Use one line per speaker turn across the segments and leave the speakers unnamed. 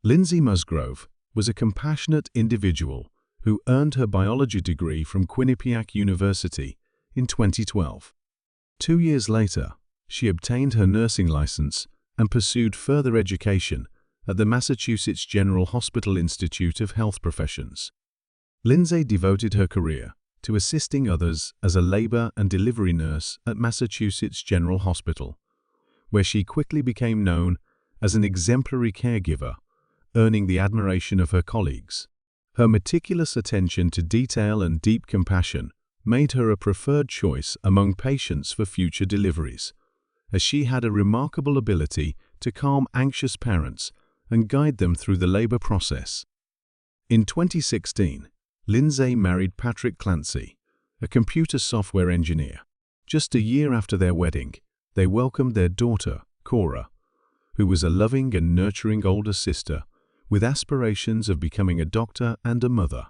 Lindsay Musgrove was a compassionate individual who earned her biology degree from Quinnipiac University in 2012. 2 years later, she obtained her nursing license and pursued further education at the Massachusetts General Hospital Institute of Health Professions. Lindsay devoted her career to assisting others as a labor and delivery nurse at Massachusetts General Hospital, where she quickly became known as an exemplary caregiver, earning the admiration of her colleagues. Her meticulous attention to detail and deep compassion made her a preferred choice among patients for future deliveries, as she had a remarkable ability to calm anxious parents and guide them through the labor process. In 2016, Lindsay married Patrick Clancy, a computer software engineer. Just a year after their wedding, they welcomed their daughter, Cora, who was a loving and nurturing older sister with aspirations of becoming a doctor and a mother.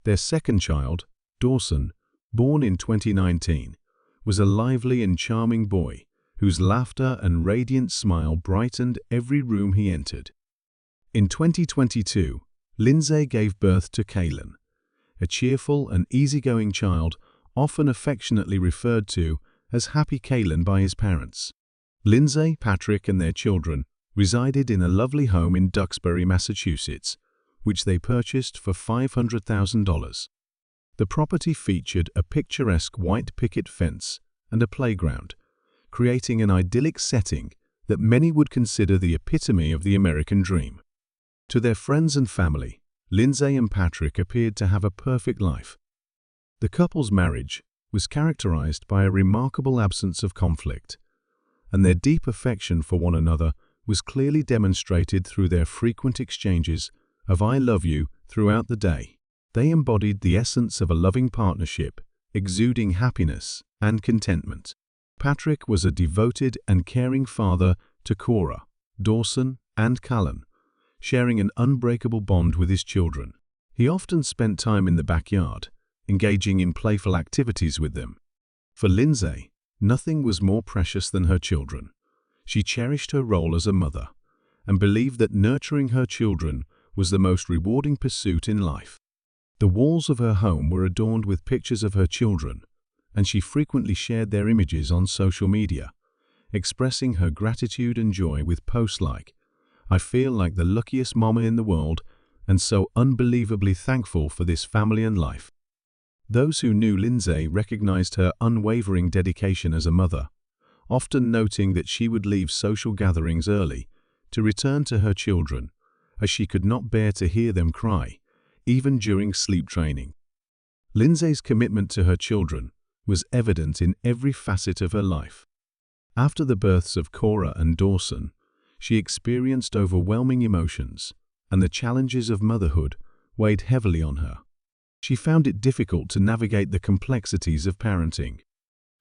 Their second child, Dawson, born in 2019, was a lively and charming boy whose laughter and radiant smile brightened every room he entered. In 2022, Lindsay gave birth to Kaylin, a cheerful and easygoing child often affectionately referred to as Happy Kaylin by his parents. Lindsay, Patrick, and their children resided in a lovely home in Duxbury, Massachusetts, which they purchased for $500,000. The property featured a picturesque white picket fence and a playground, creating an idyllic setting that many would consider the epitome of the American dream. To their friends and family, Lindsay and Patrick appeared to have a perfect life. The couple's marriage was characterized by a remarkable absence of conflict, and their deep affection for one another was clearly demonstrated through their frequent exchanges of "I love you" throughout the day. They embodied the essence of a loving partnership, exuding happiness and contentment. Patrick was a devoted and caring father to Cora, Dawson, and Callan, sharing an unbreakable bond with his children. He often spent time in the backyard, engaging in playful activities with them. For Lindsay, nothing was more precious than her children. She cherished her role as a mother and believed that nurturing her children was the most rewarding pursuit in life. The walls of her home were adorned with pictures of her children, and she frequently shared their images on social media, expressing her gratitude and joy with posts like, "I feel like the luckiest mama in the world and so unbelievably thankful for this family and life." Those who knew Lindsay recognized her unwavering dedication as a mother, often noting that she would leave social gatherings early to return to her children, as she could not bear to hear them cry, even during sleep training. Lindsay's commitment to her children was evident in every facet of her life. After the births of Cora and Dawson, she experienced overwhelming emotions, and the challenges of motherhood weighed heavily on her. She found it difficult to navigate the complexities of parenting.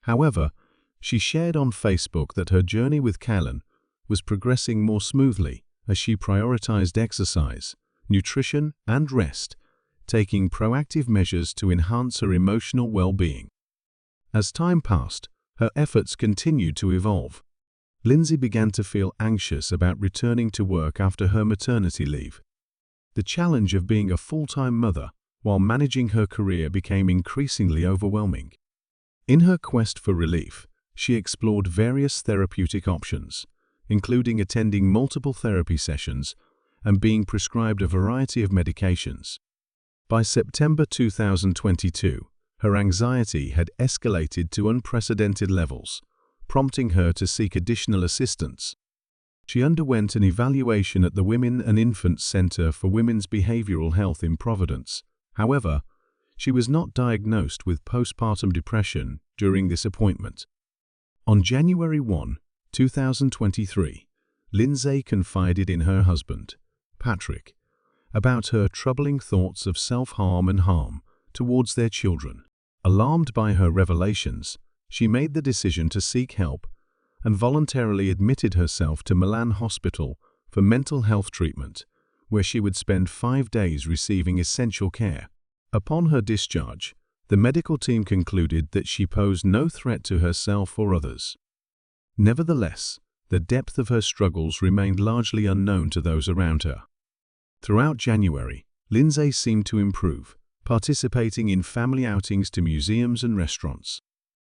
However, she shared on Facebook that her journey with Callan was progressing more smoothly as she prioritized exercise, nutrition, and rest, taking proactive measures to enhance her emotional well-being. As time passed, her efforts continued to evolve. Lindsay began to feel anxious about returning to work after her maternity leave. The challenge of being a full-time mother while managing her career became increasingly overwhelming. In her quest for relief, she explored various therapeutic options, including attending multiple therapy sessions and being prescribed a variety of medications. By September 2022, her anxiety had escalated to unprecedented levels, prompting her to seek additional assistance. She underwent an evaluation at the Women and Infants Center for Women's Behavioral Health in Providence. However, she was not diagnosed with postpartum depression during this appointment. On January 1, 2023, Lindsay confided in her husband, Patrick, about her troubling thoughts of self-harm and harm towards their children. Alarmed by her revelations, she made the decision to seek help and voluntarily admitted herself to Milan Hospital for mental health treatment, where she would spend 5 days receiving essential care. Upon her discharge, the medical team concluded that she posed no threat to herself or others. Nevertheless, the depth of her struggles remained largely unknown to those around her. Throughout January, Lindsay seemed to improve, participating in family outings to museums and restaurants.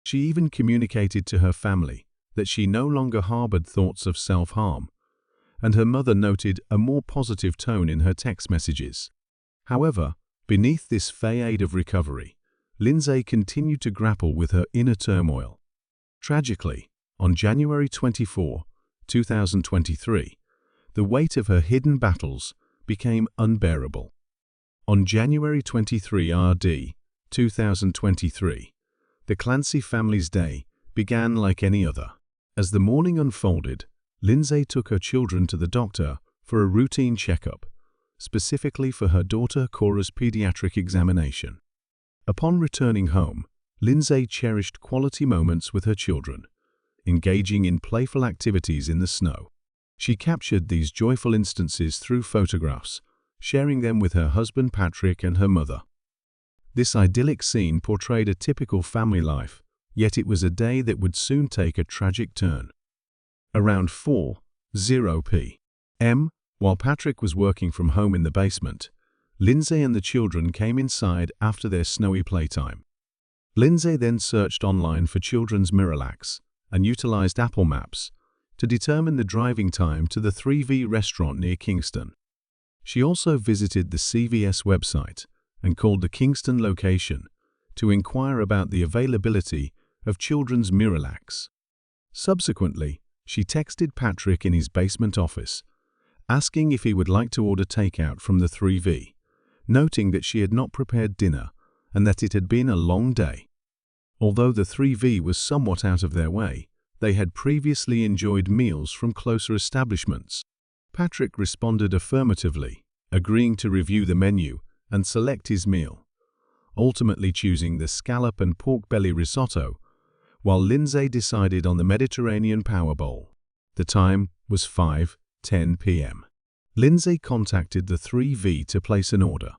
She even communicated to her family that she no longer harbored thoughts of self-harm, and her mother noted a more positive tone in her text messages. However, beneath this facade of recovery, Lindsay continued to grapple with her inner turmoil. Tragically, on January 24, 2023, the weight of her hidden battles became unbearable. On January 23 RD 2023, the Clancy family's day began like any other. As the morning unfolded, Lindsay took her children to the doctor for a routine checkup, specifically for her daughter Cora's pediatric examination. Upon returning home, Lindsay cherished quality moments with her children, engaging in playful activities in the snow. She captured these joyful instances through photographs, sharing them with her husband Patrick and her mother. This idyllic scene portrayed a typical family life, yet it was a day that would soon take a tragic turn. Around 4:00 p.m., while Patrick was working from home in the basement, Lindsay and the children came inside after their snowy playtime. Lindsay then searched online for children's Miralax and utilized Apple Maps to determine the driving time to the 3V restaurant near Kingston. She also visited the CVS website and called the Kingston location to inquire about the availability of children's Miralax. Subsequently, she texted Patrick in his basement office, asking if he would like to order takeout from the 3V, noting that she had not prepared dinner and that it had been a long day. Although the 3V was somewhat out of their way, they had previously enjoyed meals from closer establishments. Patrick responded affirmatively, agreeing to review the menu and select his meal, ultimately choosing the scallop and pork belly risotto, while Lindsay decided on the Mediterranean Power Bowl. The time was 5:10 p.m. Lindsay contacted the 3V to place an order,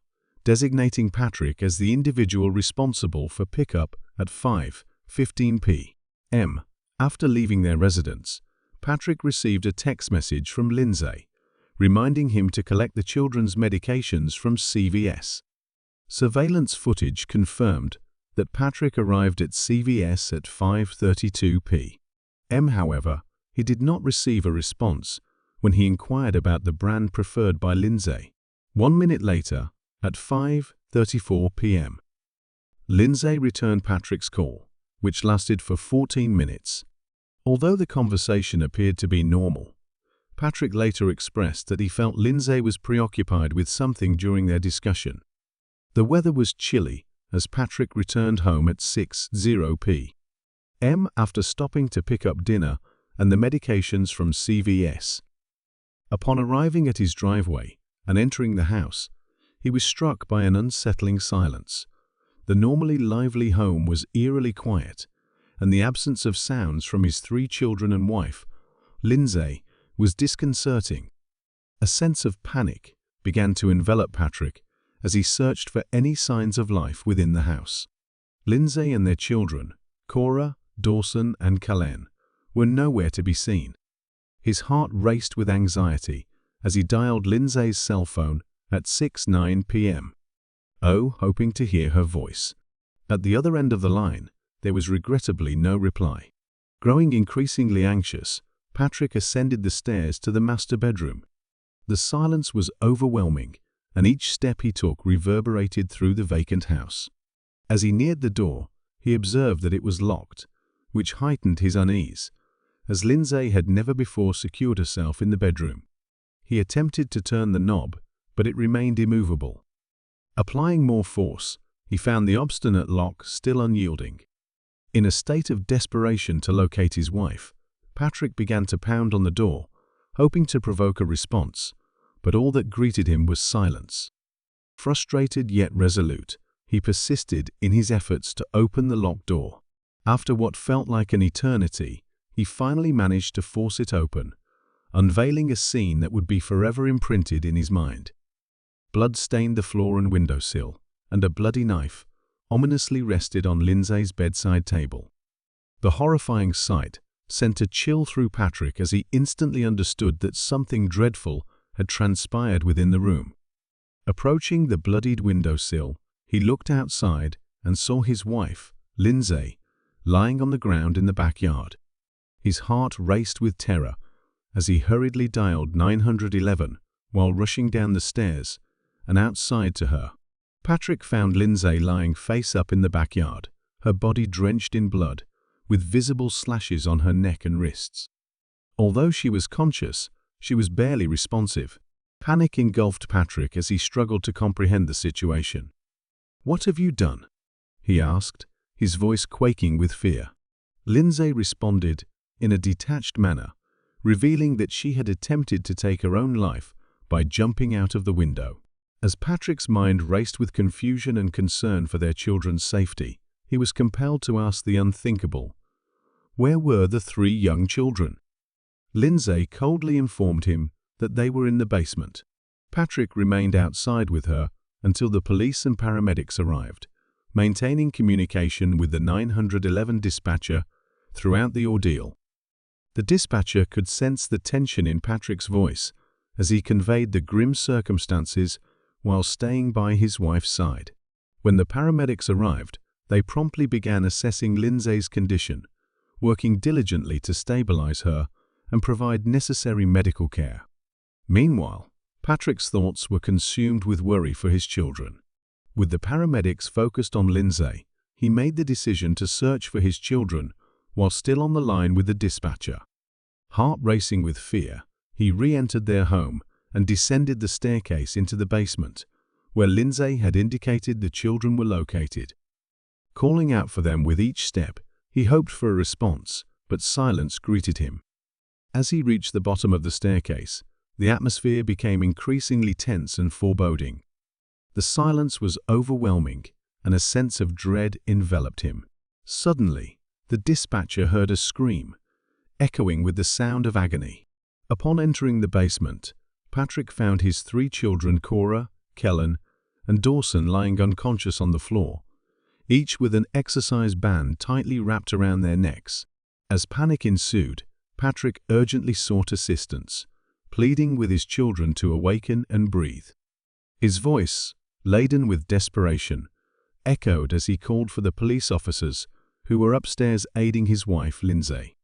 designating Patrick as the individual responsible for pickup at 5:15 p.m. After leaving their residence, Patrick received a text message from Lindsay, reminding him to collect the children's medications from CVS. Surveillance footage confirmed that Patrick arrived at CVS at 5:32 p.m. However, he did not receive a response when he inquired about the brand preferred by Lindsay. 1 minute later, at 5:34 p.m., Lindsay returned Patrick's call, which lasted for 14 minutes. Although the conversation appeared to be normal, Patrick later expressed that he felt Lindsay was preoccupied with something during their discussion. The weather was chilly as Patrick returned home at 6:00 p.m. after stopping to pick up dinner and the medications from CVS. Upon arriving at his driveway and entering the house, he was struck by an unsettling silence. The normally lively home was eerily quiet, and the absence of sounds from his 3 children and wife, Lindsay, was disconcerting. A sense of panic began to envelop Patrick as he searched for any signs of life within the house. Lindsay and their children, Cora, Dawson, and Kalen, were nowhere to be seen. His heart raced with anxiety as he dialed Lindsay's cell phone at 6:09 p.m. hoping to hear her voice. At the other end of the line, there was regrettably no reply. Growing increasingly anxious, Patrick ascended the stairs to the master bedroom. The silence was overwhelming, and each step he took reverberated through the vacant house. As he neared the door, he observed that it was locked, which heightened his unease, as Lindsay had never before secured herself in the bedroom. He attempted to turn the knob, but it remained immovable. Applying more force, he found the obstinate lock still unyielding. In a state of desperation to locate his wife, Patrick began to pound on the door, hoping to provoke a response, but all that greeted him was silence. Frustrated yet resolute, he persisted in his efforts to open the locked door. After what felt like an eternity, he finally managed to force it open, unveiling a scene that would be forever imprinted in his mind. Blood stained the floor and windowsill, and a bloody knife ominously rested on Lindsay's bedside table. The horrifying sight sent a chill through Patrick as he instantly understood that something dreadful had transpired within the room. Approaching the bloodied windowsill, he looked outside and saw his wife, Lindsay, lying on the ground in the backyard. His heart raced with terror as he hurriedly dialed 911 while rushing down the stairs and outside to her. Patrick found Lindsay lying face up in the backyard, her body drenched in blood, with visible slashes on her neck and wrists. Although she was conscious, she was barely responsive. Panic engulfed Patrick as he struggled to comprehend the situation. "What have you done?" he asked, his voice quaking with fear. Lindsay responded in a detached manner, revealing that she had attempted to take her own life by jumping out of the window. As Patrick's mind raced with confusion and concern for their children's safety, he was compelled to ask the unthinkable. Where were the 3 young children? Lindsay coldly informed him that they were in the basement. Patrick remained outside with her until the police and paramedics arrived, maintaining communication with the 911 dispatcher throughout the ordeal. The dispatcher could sense the tension in Patrick's voice as he conveyed the grim circumstances while staying by his wife's side. When the paramedics arrived, they promptly began assessing Lindsay's condition, working diligently to stabilize her and provide necessary medical care. Meanwhile, Patrick's thoughts were consumed with worry for his children. With the paramedics focused on Lindsay, he made the decision to search for his children while still on the line with the dispatcher. Heart racing with fear, he re-entered their home and descended the staircase into the basement, where Lindsay had indicated the children were located. Calling out for them with each step, he hoped for a response, but silence greeted him. As he reached the bottom of the staircase, the atmosphere became increasingly tense and foreboding. The silence was overwhelming, and a sense of dread enveloped him. Suddenly, the dispatcher heard a scream, echoing with the sound of agony. Upon entering the basement, Patrick found his 3 children, Cora, Kellen, and Dawson, lying unconscious on the floor, each with an exercise band tightly wrapped around their necks. As panic ensued, Patrick urgently sought assistance, pleading with his children to awaken and breathe. His voice, laden with desperation, echoed as he called for the police officers who were upstairs aiding his wife, Lindsay.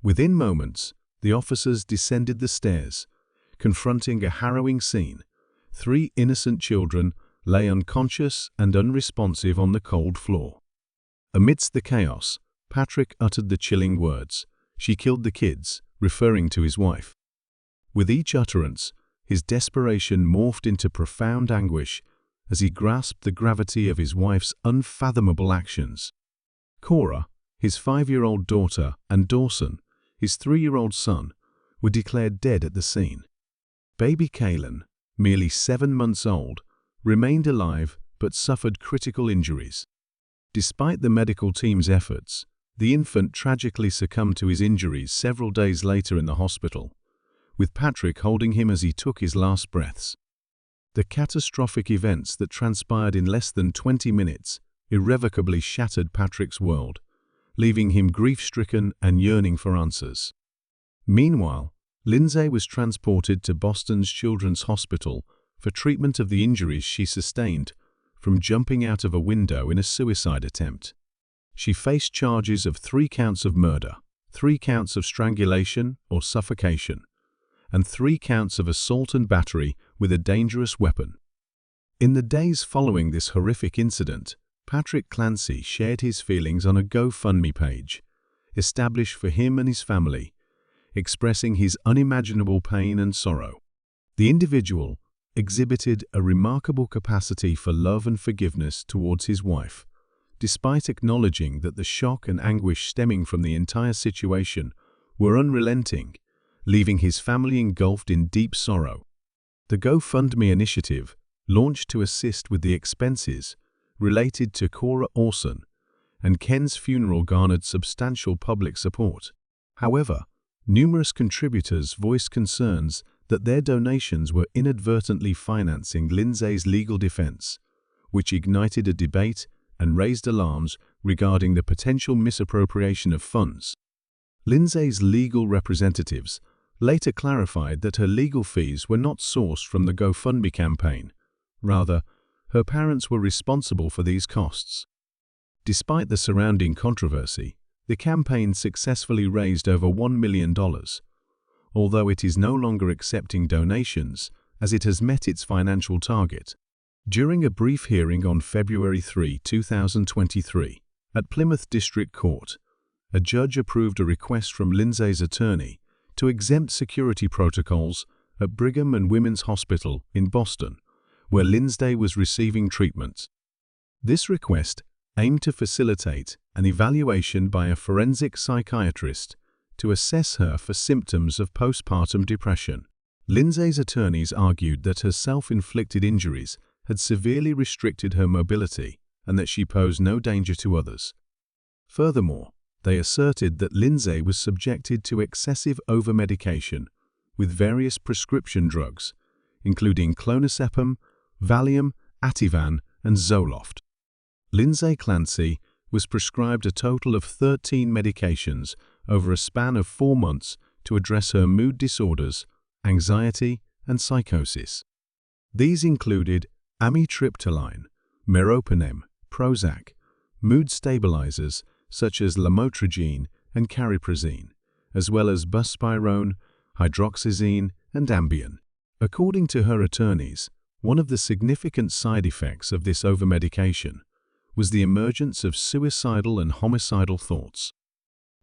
Within moments, the officers descended the stairs, confronting a harrowing scene. 3 innocent children lay unconscious and unresponsive on the cold floor. Amidst the chaos, Patrick uttered the chilling words, "She killed the kids," referring to his wife. With each utterance, his desperation morphed into profound anguish as he grasped the gravity of his wife's unfathomable actions. Cora, his 5-year-old daughter, and Dawson, his 3-year-old son, were declared dead at the scene. Baby Kalen, merely 7 months old, remained alive but suffered critical injuries. Despite the medical team's efforts, the infant tragically succumbed to his injuries several days later in the hospital, with Patrick holding him as he took his last breaths. The catastrophic events that transpired in less than 20 minutes irrevocably shattered Patrick's world, leaving him grief-stricken and yearning for answers. Meanwhile, Lindsay was transported to Boston's Children's Hospital for treatment of the injuries she sustained from jumping out of a window in a suicide attempt. She faced charges of 3 counts of murder, 3 counts of strangulation or suffocation, and 3 counts of assault and battery with a dangerous weapon. In the days following this horrific incident, Patrick Clancy shared his feelings on a GoFundMe page, established for him and his family, expressing his unimaginable pain and sorrow. The individual exhibited a remarkable capacity for love and forgiveness towards his wife, despite acknowledging that the shock and anguish stemming from the entire situation were unrelenting, leaving his family engulfed in deep sorrow. The GoFundMe initiative, launched to assist with the expenses related to Cora Orson and Ken's funeral, garnered substantial public support. However, numerous contributors voiced concerns that their donations were inadvertently financing Lindsay's legal defense, which ignited a debate and raised alarms regarding the potential misappropriation of funds. Lindsay's legal representatives later clarified that her legal fees were not sourced from the GoFundMe campaign. Rather, her parents were responsible for these costs. Despite the surrounding controversy, the campaign successfully raised over $1 million, although it is no longer accepting donations as it has met its financial target. During a brief hearing on February 3, 2023, at Plymouth District Court, a judge approved a request from Lindsay's attorney to exempt security protocols at Brigham and Women's Hospital in Boston, where Lindsay was receiving treatment. This request aimed to facilitate an evaluation by a forensic psychiatrist to assess her for symptoms of postpartum depression. Lindsay's attorneys argued that her self-inflicted injuries had severely restricted her mobility and that she posed no danger to others. Furthermore, they asserted that Lindsay was subjected to excessive overmedication with various prescription drugs, including clonazepam, Valium, Ativan, and Zoloft. Lindsay Clancy was prescribed a total of 13 medications over a span of 4 months to address her mood disorders, anxiety, and psychosis. These included amitriptyline, meropenem, Prozac, mood stabilizers such as lamotrigine and cariprazine, as well as buspirone, hydroxyzine, and Ambien. According to her attorneys, one of the significant side effects of this overmedication was the emergence of suicidal and homicidal thoughts.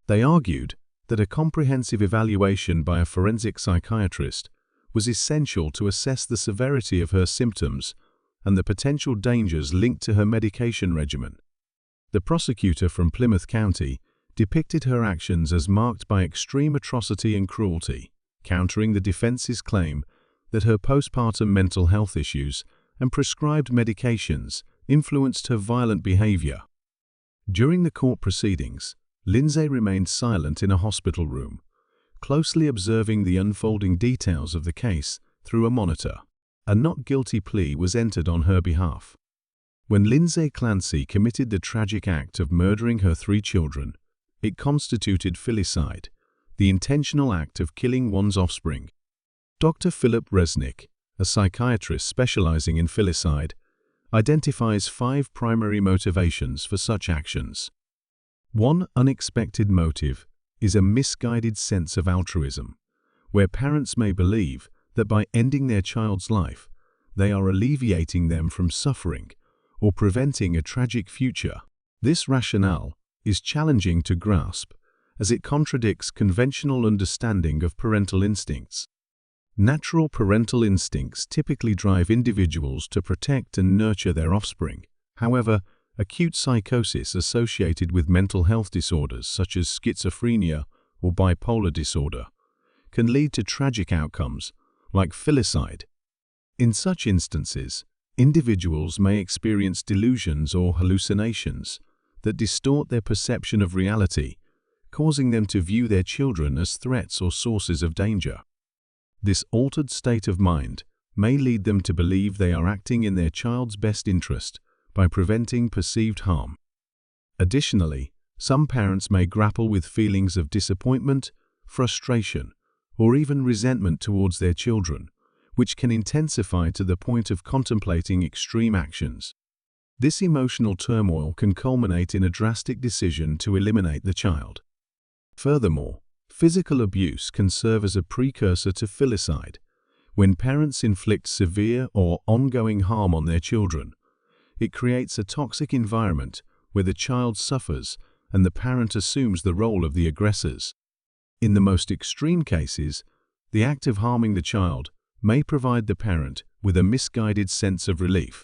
They argued that a comprehensive evaluation by a forensic psychiatrist was essential to assess the severity of her symptoms and the potential dangers linked to her medication regimen. The prosecutor from Plymouth County depicted her actions as marked by extreme atrocity and cruelty, countering the defense's claim that her postpartum mental health issues and prescribed medications influenced her violent behavior. During the court proceedings, Lindsay remained silent in a hospital room, closely observing the unfolding details of the case through a monitor. A not guilty plea was entered on her behalf. When Lindsay Clancy committed the tragic act of murdering her 3 children, it constituted filicide, the intentional act of killing one's offspring. Dr. Philip Resnick, a psychiatrist specializing in filicide, identifies 5 primary motivations for such actions. One unexpected motive is a misguided sense of altruism, where parents may believe that by ending their child's life, they are alleviating them from suffering or preventing a tragic future. This rationale is challenging to grasp as it contradicts conventional understanding of parental instincts. Natural parental instincts typically drive individuals to protect and nurture their offspring. However, acute psychosis associated with mental health disorders such as schizophrenia or bipolar disorder can lead to tragic outcomes like filicide. In such instances, individuals may experience delusions or hallucinations that distort their perception of reality, causing them to view their children as threats or sources of danger. This altered state of mind may lead them to believe they are acting in their child's best interest by preventing perceived harm. Additionally, some parents may grapple with feelings of disappointment, frustration, or even resentment towards their children, which can intensify to the point of contemplating extreme actions. This emotional turmoil can culminate in a drastic decision to eliminate the child. Furthermore, physical abuse can serve as a precursor to filicide. When parents inflict severe or ongoing harm on their children, it creates a toxic environment where the child suffers and the parent assumes the role of the aggressors. In the most extreme cases, the act of harming the child may provide the parent with a misguided sense of relief.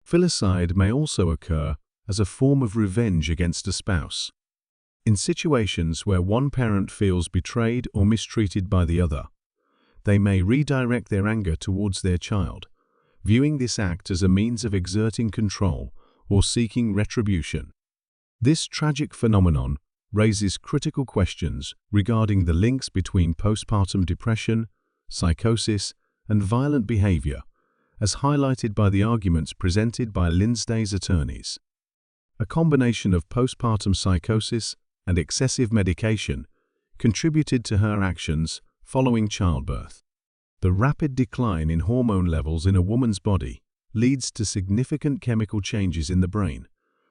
Filicide may also occur as a form of revenge against a spouse. In situations where one parent feels betrayed or mistreated by the other, they may redirect their anger towards their child, viewing this act as a means of exerting control or seeking retribution. This tragic phenomenon raises critical questions regarding the links between postpartum depression, psychosis, and violent behavior, as highlighted by the arguments presented by Lindsay's attorneys. A combination of postpartum psychosis and excessive medication contributed to her actions following childbirth. The rapid decline in hormone levels in a woman's body leads to significant chemical changes in the brain,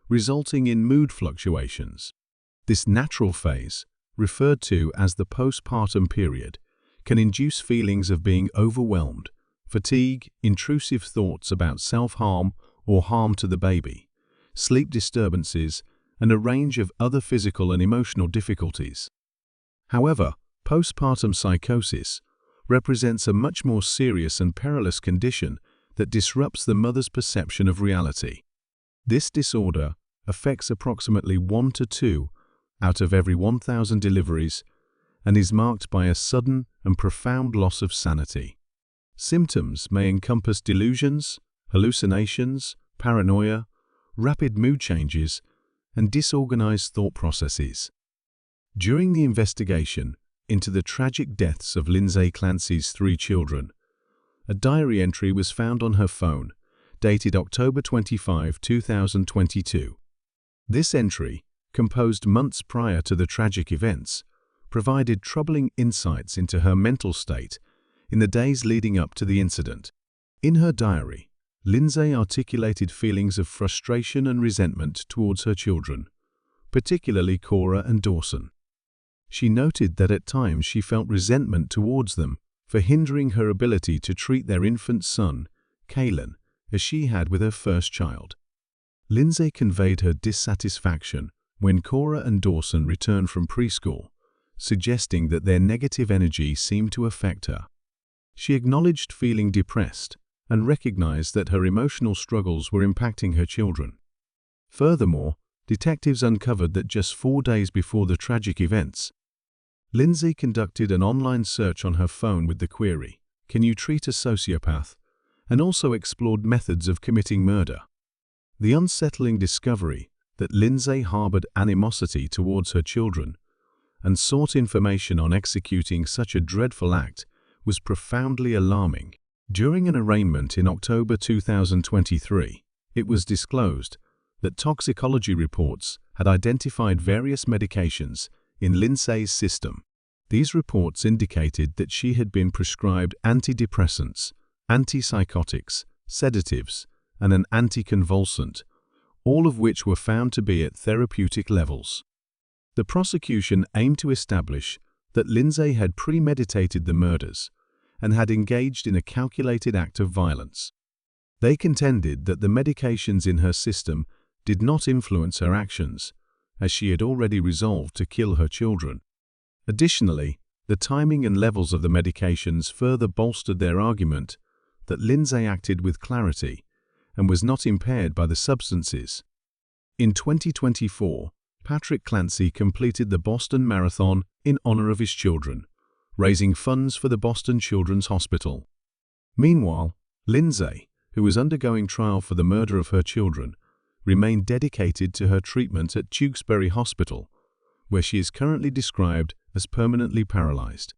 resulting in mood fluctuations. This natural phase, referred to as the postpartum period, can induce feelings of being overwhelmed, fatigue, intrusive thoughts about self-harm or harm to the baby, sleep disturbances, and a range of other physical and emotional difficulties. However, postpartum psychosis represents a much more serious and perilous condition that disrupts the mother's perception of reality. This disorder affects approximately 1 to 2 out of every 1,000 deliveries and is marked by a sudden and profound loss of sanity. Symptoms may encompass delusions, hallucinations, paranoia, rapid mood changes, and disorganized thought processes. During the investigation into the tragic deaths of Lindsay Clancy's 3 children, a diary entry was found on her phone, dated October 25, 2022. This entry, composed months prior to the tragic events, provided troubling insights into her mental state in the days leading up to the incident. In her diary, Lindsay articulated feelings of frustration and resentment towards her children, particularly Cora and Dawson. She noted that at times she felt resentment towards them for hindering her ability to treat their infant son, Kalen, as she had with her first child. Lindsay conveyed her dissatisfaction when Cora and Dawson returned from preschool, suggesting that their negative energy seemed to affect her. She acknowledged feeling depressed and recognized that her emotional struggles were impacting her children. Furthermore, detectives uncovered that just 4 days before the tragic events, Lindsay conducted an online search on her phone with the query, "Can you treat a sociopath?" and also explored methods of committing murder. The unsettling discovery that Lindsay harbored animosity towards her children and sought information on executing such a dreadful act was profoundly alarming. During an arraignment in October 2023, it was disclosed that toxicology reports had identified various medications in Lindsay's system. These reports indicated that she had been prescribed antidepressants, antipsychotics, sedatives, and an anticonvulsant, all of which were found to be at therapeutic levels. The prosecution aimed to establish that Lindsay had premeditated the murders and had engaged in a calculated act of violence. They contended that the medications in her system did not influence her actions, as she had already resolved to kill her children. Additionally, the timing and levels of the medications further bolstered their argument that Lindsay acted with clarity and was not impaired by the substances. In 2024, Patrick Clancy completed the Boston Marathon in honor of his children, raising funds for the Boston Children's Hospital. Meanwhile, Lindsay, who was undergoing trial for the murder of her children, remained dedicated to her treatment at Tewksbury Hospital, where she is currently described as permanently paralyzed.